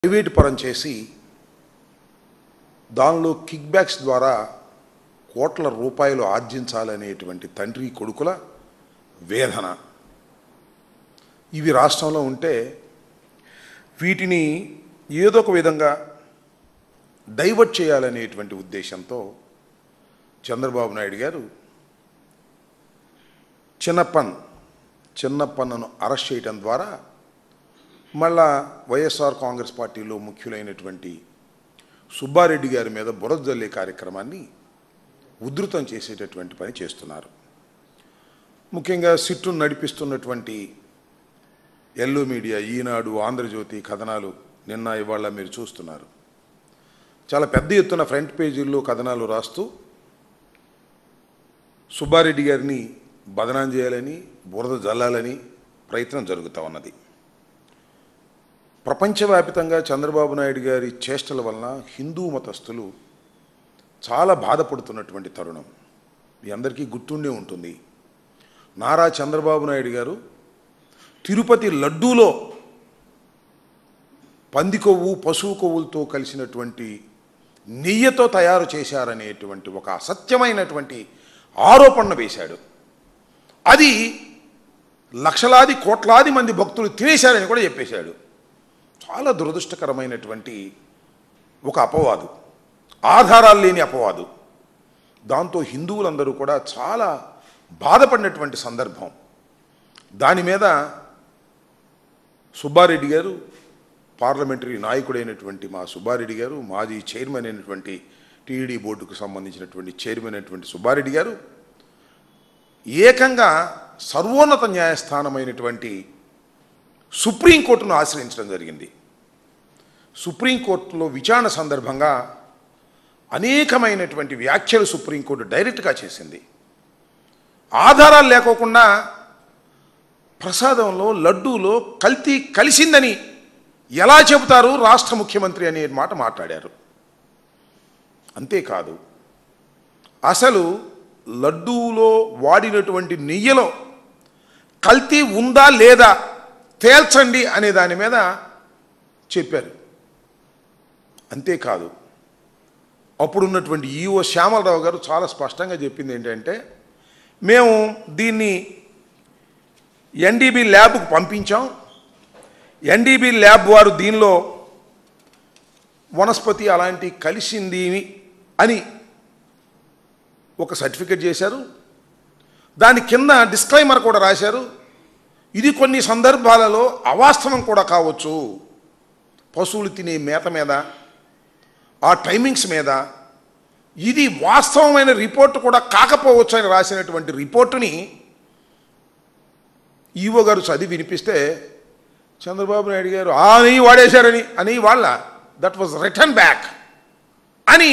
Private పరం చేసి దానిలో కిక్ బ్యాక్స్ ద్వారా కోట్ల రూపాయలు ఆర్జించాలనేటువంటి తండ్రి కొడుకుల వేదన ఇవి రాష్ట్రంలో ఉంటే వీటిని ఏదో ఒక విధంగా డైవర్ట్ చేయాలనేటువంటి ఉద్దేశంతో చంద్రబాబు నాయుడు గారు చిన్నప్పన్నను అరెస్ట్ చేయడం ద్వారా మళ్ళా వైఎస్ఆర్ కాంగ్రెస్ పార్టీలో ముఖ్యులైనటువంటి సుబ్బారెడ్డి గారి మీద బురద జల్లే కార్యక్రమాన్ని ఉధృతం చేసేటటువంటి పని చేస్తున్నారు. ముఖ్యంగా సిట్టును నడిపిస్తున్నటువంటి ఎల్లో మీడియా, ఈనాడు, ఆంధ్రజ్యోతి కథనాలు నిన్న ఇవాళ మీరు చూస్తున్నారు. చాలా పెద్ద ఎత్తున ఫ్రంట్ పేజీల్లో కథనాలు రాస్తూ సుబ్బారెడ్డి గారిని బదనాం చేయాలని, బురద జల్లాలని ప్రయత్నం జరుగుతూ ఉన్నది. ప్రపంచవ్యాప్తంగా చంద్రబాబు నాయుడు గారి చేష్టల వలన హిందూ మతస్థులు చాలా బాధపడుతున్నటువంటి తరుణం మీ అందరికీ గుర్తుండే ఉంటుంది. నారా చంద్రబాబు నాయుడు గారు తిరుపతి లడ్డూలో పంది కొవ్వు, పశువు కొవ్వులతో కలిసినటువంటి నెయ్యితో తయారు చేశారనేటువంటి ఒక అసత్యమైనటువంటి ఆరోపణను వేశాడు. అది లక్షలాది కోట్లాది మంది భక్తులు తినేశారని కూడా చెప్పేశాడు. చాలా దురదృష్టకరమైనటువంటి ఒక అపవాదు, ఆధారాలు లేని అపవాదు. దాంతో హిందువులందరూ కూడా చాలా బాధపడినటువంటి సందర్భం. దాని మీద సుబ్బారెడ్డి గారు, పార్లమెంటరీ నాయకుడైనటువంటి మా సుబ్బారెడ్డి గారు, మాజీ చైర్మన్ అయినటువంటి టీడీ బోర్డుకు సంబంధించినటువంటి చైర్మన్ అయినటువంటి సుబ్బారెడ్డి గారు ఏకంగా సర్వోన్నత న్యాయస్థానమైనటువంటి సుప్రీంకోర్టును ఆశ్రయించడం జరిగింది. సుప్రీంకోర్టులో విచారణ సందర్భంగా అనేకమైనటువంటి వ్యాఖ్యలు సుప్రీంకోర్టు డైరెక్ట్గా చేసింది. ఆధారాలు లేకోకుండా ప్రసాదంలో, లడ్డూలో కల్తీ కలిసిందని ఎలా చెబుతారు రాష్ట్ర ముఖ్యమంత్రి అనే మాట మాట్లాడారు. అంతేకాదు, అసలు లడ్డూలో వాడినటువంటి నెయ్యిలో కల్తీ ఉందా లేదా తేల్చండి అనే దాని మీద చెప్పారు. అంతేకాదు, అప్పుడున్నటువంటి ఈఓ శ్యామలరావు గారు చాలా స్పష్టంగా చెప్పింది ఏంటంటే, మేము దీన్ని ఎన్డీబీ ల్యాబ్కు పంపించాం, ఎన్డీబీ ల్యాబ్ వారు దీనిలో వనస్పతి అలాంటి కలిసింది అని ఒక సర్టిఫికెట్ చేశారు. దాని కింద డిస్క్లైమర్ కూడా రాశారు, ఇది కొన్ని సందర్భాలలో అవాస్తవం కూడా కావచ్చు, పశువులు తినే మేత మీద, ఆ టైమింగ్స్ మీద ఇది వాస్తవమైన రిపోర్టు కూడా కాకపోవచ్చు అని రాసినటువంటి రిపోర్టుని ఈవో గారు చదివి వినిపిస్తే చంద్రబాబు నాయుడు గారు ఆ నెయ్యి వాడేశారని అని వాళ్ళ దట్ వాజ్ రిటర్న్ బ్యాక్ అని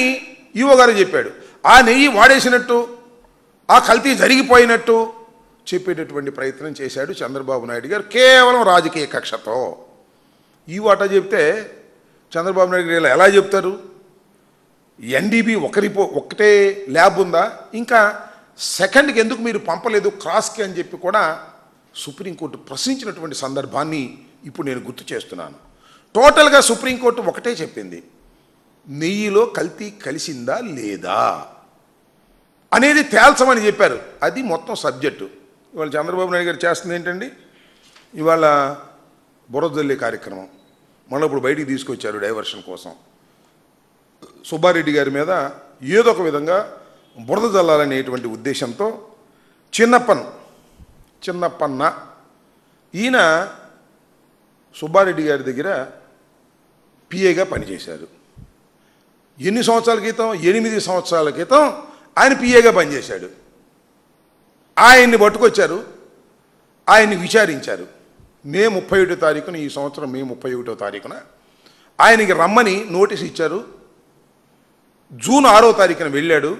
ఈవో గారు చెప్పాడు. ఆ నెయ్యి వాడేసినట్టు, ఆ కల్తీ జరిగిపోయినట్టు చెప్పేటటువంటి ప్రయత్నం చేశాడు చంద్రబాబు నాయుడు గారు కేవలం రాజకీయ కక్షతో. ఈ వాటా చెప్తే చంద్రబాబు నాయుడు గారు ఎలా చెప్తారు? ఎన్డీబీ ఒకటే ల్యాబ్ ఉందా, ఇంకా సెకండ్కి ఎందుకు మీరు పంపలేదు క్రాస్కి అని చెప్పి కూడా సుప్రీంకోర్టు ప్రశ్నించినటువంటి సందర్భాన్ని ఇప్పుడు నేను గుర్తు చేస్తున్నాను. టోటల్గా సుప్రీంకోర్టు ఒకటే చెప్పింది, నెయ్యిలో కల్తీ కలిసిందా లేదా అనేది తేల్చమని చెప్పారు. అది మొత్తం సబ్జెక్టు. ఇవాళ చంద్రబాబు నాయుడు గారు చేస్తుంది ఏంటండి, ఇవాళ బురద జల్లే కార్యక్రమం మళ్ళీ ఇప్పుడు బయటికి తీసుకొచ్చారు డైవర్షన్ కోసం. సుబ్బారెడ్డి గారి మీద ఏదో ఒక విధంగా బురద జల్లాలనేటువంటి ఉద్దేశంతో చిన్నప్పన్న ఈయన సుబ్బారెడ్డి గారి దగ్గర పిఏగా పనిచేశారు. ఎన్ని సంవత్సరాల క్రితం? 8 సంవత్సరాల క్రితం ఆయన పిఏగా పనిచేశాడు. ఆయన్ని పట్టుకొచ్చారు, ఆయన్ని విచారించారు. మే 31వ తారీఖున, ఈ సంవత్సరం మే 31వ తారీఖున ఆయనకి రమ్మని నోటీస్ ఇచ్చారు. జూన్ 6వ తారీఖున వెళ్ళాడు.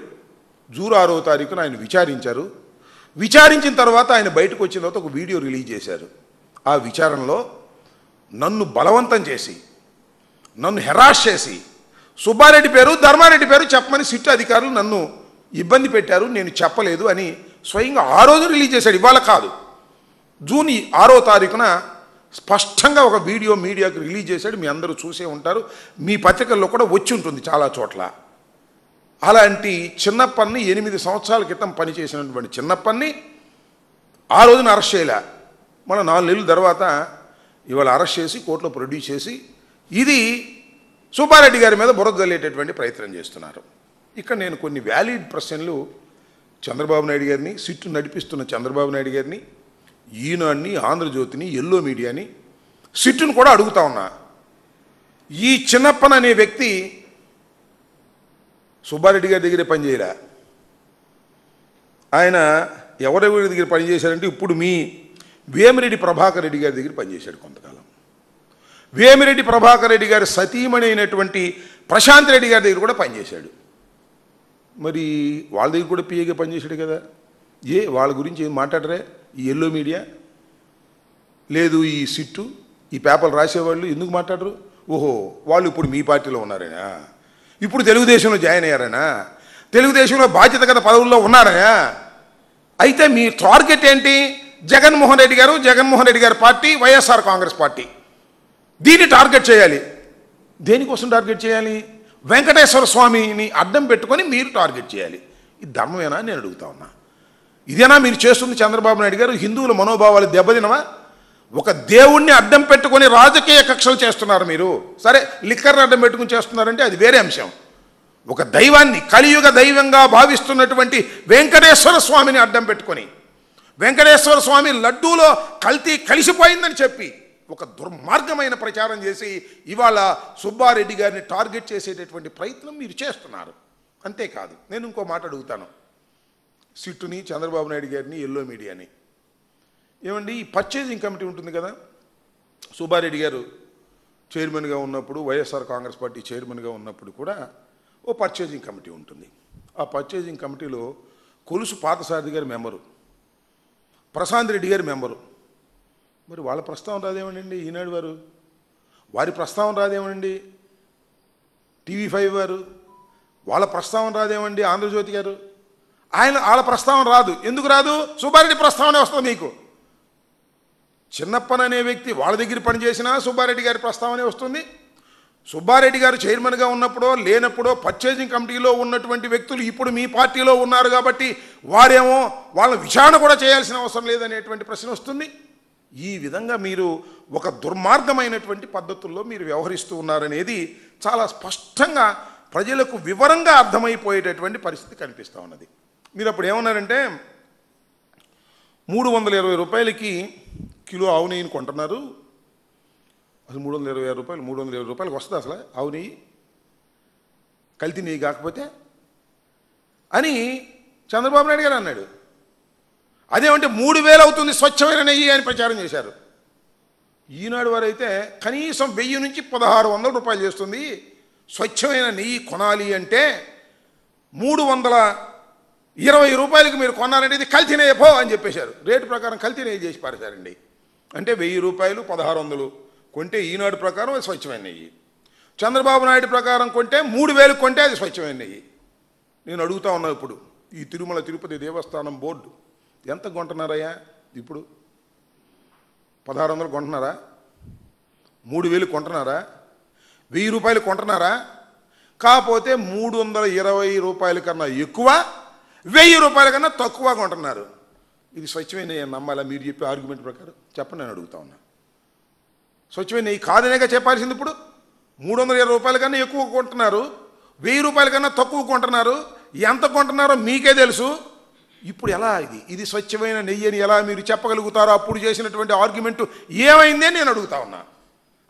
జూన్ 6వ తారీఖున ఆయన విచారించారు. విచారించిన తర్వాత ఆయన బయటకు వచ్చిన తర్వాత ఒక వీడియో రిలీజ్ చేశారు. ఆ విచారణలో నన్ను బలవంతం చేసి, నన్ను హెరాస్ చేసి, సుబ్బారెడ్డి పేరు, ధర్మారెడ్డి పేరు చెప్పమని సిట్ అధికారులు నన్ను ఇబ్బంది పెట్టారు, నేను చెప్పలేదు అని స్వయంగా ఆ రోజు రిలీజ్ చేశాడు. ఇవాళ కాదు, జూన్ 6వ తారీఖున స్పష్టంగా ఒక వీడియో మీడియాకు రిలీజ్ చేశాడు. మీ అందరూ చూసే ఉంటారు, మీ పత్రికల్లో కూడా వచ్చి ఉంటుంది చాలా చోట్ల. అలాంటి చిన్నప్పని 8 సంవత్సరాల క్రితం పనిచేసినటువంటి చిన్నప్పని ఆ రోజున అరెస్ట్ చేయలే. మన 4 నెలల తర్వాత ఇవాళ అరెస్ట్ చేసి కోర్టులో ప్రొడ్యూస్ చేసి ఇది సుబ్బారెడ్డి గారి మీద బురద జల్లేటటువంటి ప్రయత్నం చేస్తున్నారు. ఇక్కడ నేను కొన్ని వ్యాలిడ్ ప్రశ్నలు చంద్రబాబు నాయుడు గారిని, సిట్టు నడిపిస్తున్న చంద్రబాబు నాయుడు గారిని, ఈనాడుని, ఆంధ్రజ్యోతిని, ఎల్లో మీడియాని, సిట్టును కూడా అడుగుతా ఉన్నా. ఈ చిన్నప్పన్ అనే వ్యక్తి సుబ్బారెడ్డి గారి దగ్గరే పనిచేయలే. ఆయన ఎవరెవరి దగ్గర పనిచేశారంటే ఇప్పుడు మీ వేమిరెడ్డి ప్రభాకర్ రెడ్డి గారి దగ్గర పనిచేశాడు కొంతకాలం. వేమిరెడ్డి ప్రభాకర్ రెడ్డి గారి సతీమణి అయినటువంటి ప్రశాంత్ రెడ్డి గారి దగ్గర కూడా పనిచేశాడు. మరి వాళ్ళ దగ్గర కూడా పిఏగా పనిచేశాడు కదా. వాళ్ళ గురించి ఏం మాట్లాడరే ఈ ఎల్లో మీడియా, లేదు ఈ సిట్టు, ఈ పేపర్లు రాసేవాళ్ళు ఎందుకు మాట్లాడరు? ఓహో, వాళ్ళు ఇప్పుడు మీ పార్టీలో ఉన్నారనా, ఇప్పుడు తెలుగుదేశంలో జాయిన్ అయ్యారనా, తెలుగుదేశంలో బాధ్యత గల పదవుల్లో ఉన్నారనా? అయితే మీ టార్గెట్ ఏంటి? జగన్మోహన్ రెడ్డి గారు, జగన్మోహన్ రెడ్డి గారి పార్టీ, వైఎస్ఆర్ కాంగ్రెస్ పార్టీ. దీన్ని టార్గెట్ చేయాలి. దేనికోసం టార్గెట్ చేయాలి? వెంకటేశ్వర స్వామిని అడ్డం పెట్టుకొని మీరు టార్గెట్ చేయాలి. ఇది ధర్మమేనా నేను అడుగుతా ఉన్నా. ఇదేనా మీరు చేస్తుంది చంద్రబాబు నాయుడు గారు? హిందువుల మనోభావాలు దెబ్బతినవా? ఒక దేవుణ్ణి అడ్డం పెట్టుకొని రాజకీయ కక్షలు చేస్తున్నారు మీరు. సరే, లిక్కర్ని అడ్డం పెట్టుకుని చేస్తున్నారంటే అది వేరే అంశం. ఒక దైవాన్ని, కలియుగ దైవంగా భావిస్తున్నటువంటి వెంకటేశ్వర స్వామిని అడ్డం పెట్టుకొని, వెంకటేశ్వర స్వామి లడ్డూలో కల్తీ కలిసిపోయిందని చెప్పి ఒక దుర్మార్గమైన ప్రచారం చేసి ఇవాళ సుబ్బారెడ్డి గారిని టార్గెట్ చేసేటటువంటి ప్రయత్నం మీరు చేస్తున్నారు. అంతేకాదు, నేను ఇంకో మాట అడుగుతాను సిట్టుని, చంద్రబాబు నాయుడు గారిని, ఎల్లో మీడియాని. ఏమండి, ఈ పర్చేజింగ్ కమిటీ ఉంటుంది కదా, సుబ్బారెడ్డి గారు చైర్మన్గా ఉన్నప్పుడు, వైఎస్ఆర్ కాంగ్రెస్ పార్టీ చైర్మన్గా ఉన్నప్పుడు కూడా ఓ పర్చేజింగ్ కమిటీ ఉంటుంది. ఆ పర్చేజింగ్ కమిటీలో కొలుసు పాతసారథి గారి మెంబరు, ప్రశాంత్ రెడ్డి గారి మెంబరు. మరి వాళ్ళ ప్రస్తావన రాదేమనండి ఈనాడు వారు, వారి ప్రస్తావన రాదేమనండి TV5 వారు, వాళ్ళ ప్రస్తావన రాదేమండి ఆంధ్రజ్యోతి గారు. వాళ్ళ ప్రస్తావన రాదు. ఎందుకు రాదు? సుబ్బారెడ్డి ప్రస్తావనే వస్తుంది మీకు. చిన్నప్పన్ అనే వ్యక్తి వాళ్ళ దగ్గర పనిచేసినా సుబ్బారెడ్డి గారి ప్రస్తావనే వస్తుంది. సుబ్బారెడ్డి గారు చైర్మన్గా ఉన్నప్పుడో లేనప్పుడో పర్చేజింగ్ కమిటీలో ఉన్నటువంటి వ్యక్తులు ఇప్పుడు మీ పార్టీలో ఉన్నారు కాబట్టి వారేమో వాళ్ళ విచారణ కూడా చేయాల్సిన అవసరం లేదనేటువంటి ప్రశ్న వస్తుంది. ఈ విధంగా మీరు ఒక దుర్మార్గమైనటువంటి పద్ధతుల్లో మీరు వ్యవహరిస్తూ ఉన్నారనేది చాలా స్పష్టంగా ప్రజలకు వివరంగా అర్థమైపోయేటటువంటి పరిస్థితి కనిపిస్తూ ఉన్నది. మీరు అప్పుడు ఏమన్నారంటే 320 రూపాయలకి కిలో ఆవు నెయ్యిని కొంటున్నారు. అసలు 326 రూపాయలు, 320 రూపాయలకి వస్తుంది అసలు ఆవు నెయ్యి, కల్తీ నెయ్యి కాకపోతే అని చంద్రబాబు నాయుడు గారు అన్నాడు. అదేమంటే 3000 అవుతుంది స్వచ్ఛమైన నెయ్యి అని ప్రచారం చేశారు. ఈనాడు వారైతే కనీసం 1000 నుంచి 1600 రూపాయలు చేస్తుంది. స్వచ్ఛమైన నెయ్యి కొనాలి అంటే 320 రూపాయలకి మీరు కొనాలంటే ఇది కల్తీ నెయ్యి పో అని చెప్పేశారు. రేటు ప్రకారం కల్తీ నెయ్యి చేసి పారేశారండి. అంటే 1000 రూపాయలు 1600 కొంటే ఈనాడు ప్రకారం అది స్వచ్ఛమైన నెయ్యి, చంద్రబాబు నాయుడు ప్రకారం కొంటే 3000 కొంటే అది స్వచ్ఛమైన నెయ్యి. నేను అడుగుతా ఉన్నా, ఇప్పుడు ఈ తిరుమల తిరుపతి దేవస్థానం బోర్డు ఎంత కొంటున్నారయ్యా? ఇప్పుడు 1600 కొంటున్నారా? 3000 కొంటున్నారా? 1000 రూపాయలు కొంటున్నారా? కాకపోతే 320 రూపాయల కన్నా ఎక్కువ, 1000 రూపాయల కన్నా తక్కువ కొంటున్నారు. ఇది స్వచ్ఛమైన నెయ్యి నమ్మాలా? మీరు చెప్పే ఆర్గ్యుమెంట్ ప్రకారం చెప్పండి, నేను అడుగుతా ఉన్నా. స్వచ్ఛమైన నెయ్యి కాదనేగా చెప్పాల్సింది. ఇప్పుడు 320 రూపాయల కన్నా ఎక్కువ కొంటున్నారు, 1000 రూపాయల కన్నా తక్కువ కొంటున్నారు. ఎంత కొంటున్నారో మీకే తెలుసు. ఇప్పుడు ఎలా ఇది స్వచ్ఛమైన నెయ్యి అని ఎలా మీరు చెప్పగలుగుతారో? అప్పుడు చేసినటువంటి ఆర్గ్యుమెంటు ఏమైంది అని నేను అడుగుతా ఉన్నా.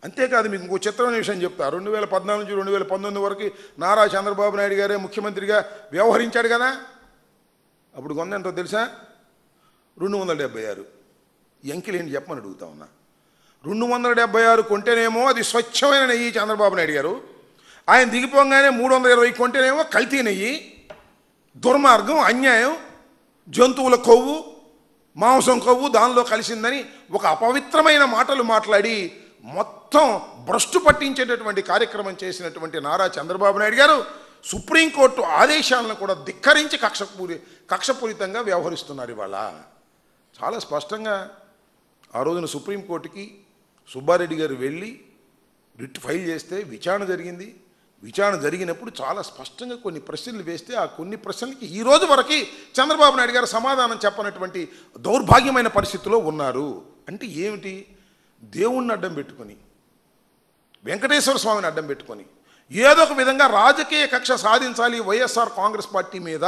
అంతేకాదు, మీకు ఇంకో చిత్రమైన విషయం చెప్తా. 2014 నుంచి 2019 వరకు నారా చంద్రబాబు నాయుడు గారే ముఖ్యమంత్రిగా వ్యవహరించాడు కదా. అప్పుడు కొంత ఎంతో తెలుసా? 276. ఎంకిలేంటి చెప్పమని అడుగుతా ఉన్నా. 276 కొంటేనేమో అది స్వచ్ఛమైన నెయ్యి చంద్రబాబు నాయుడు గారు, ఆయన దిగిపోగానే 320 కొంటేనేమో కల్తీ నెయ్యి. దుర్మార్గం, అన్యాయం, జంతువుల కొవ్వు, మాంసం కొవ్వు దానిలో కలిసిందని ఒక అపవిత్రమైన మాటలు మాట్లాడి మొత్తం భ్రష్టు పట్టించేటటువంటి కార్యక్రమం చేసినటువంటి నారా చంద్రబాబు నాయుడు గారు సుప్రీంకోర్టు ఆదేశాలను కూడా ధిక్కరించి కక్షపూరితంగా వ్యవహరిస్తున్నారు. ఇవాళ చాలా స్పష్టంగా ఆ రోజున సుప్రీంకోర్టుకి సుబ్బారెడ్డి గారు వెళ్ళి రిట్ ఫైల్ చేస్తే విచారణ జరిగింది. విచారణ జరిగినప్పుడు చాలా స్పష్టంగా కొన్ని ప్రశ్నలు వేస్తే ఆ కొన్ని ప్రశ్నలకి ఈ రోజు వరకు చంద్రబాబు నాయుడు గారు సమాధానం చెప్పనటువంటి దౌర్భాగ్యమైన పరిస్థితిలో ఉన్నారు. అంటే ఏమిటి? దేవుణ్ణి అడ్డం పెట్టుకొని, వెంకటేశ్వర స్వామిని అడ్డం పెట్టుకొని ఏదో ఒక విధంగా రాజకీయ కక్ష సాధించాలి వైఎస్ఆర్ కాంగ్రెస్ పార్టీ మీద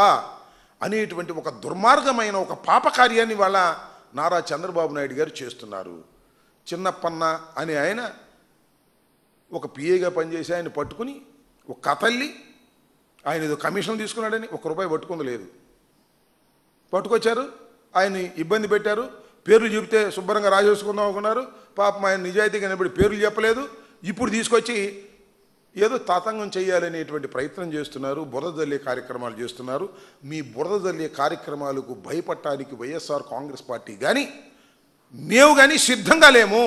అనేటువంటి ఒక దుర్మార్గమైన ఒక పాపకార్యాన్ని వాళ్ళ నారా చంద్రబాబు నాయుడు గారు చేస్తున్నారు. చిన్నప్పన్న అని ఆయన ఒక పిఏగా పనిచేసి ఆయన పట్టుకుని ఒక కథల్లి ఆయన ఏదో కమిషన్ తీసుకున్నాడని ₹1 పట్టుకుంది లేదు. పట్టుకొచ్చారు, ఆయన్ని ఇబ్బంది పెట్టారు. పేర్లు చెబితే శుభ్రంగా రాజేసుకుందాం అనుకున్నారు. పాపం ఆయన నిజాయితీగా నిలబడి పేర్లు చెప్పలేదు. ఇప్పుడు తీసుకొచ్చి ఏదో తతంగం చేయాలనేటువంటి ప్రయత్నం చేస్తున్నారు. బురద జల్లే కార్యక్రమాలు చేస్తున్నారు. మీ బురద జల్లే కార్యక్రమాలకు భయపడటానికి వైఎస్ఆర్ కాంగ్రెస్ పార్టీ కానీ మేము కానీ సిద్ధంగా లేము.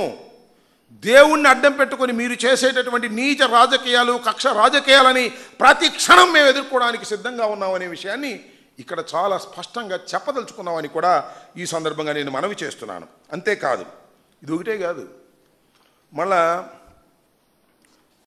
దేవుణ్ణి అడ్డం పెట్టుకొని మీరు చేసేటటువంటి నీచ రాజకీయాలు, కక్ష రాజకీయాలని ప్రతి క్షణం మేము ఎదుర్కోవడానికి సిద్ధంగా ఉన్నామనే విషయాన్ని ఇక్కడ చాలా స్పష్టంగా చెప్పదలుచుకున్నామని కూడా ఈ సందర్భంగా నేను మనవి చేస్తున్నాను. అంతేకాదు, ఇది ఒకటే కాదు, మళ్ళా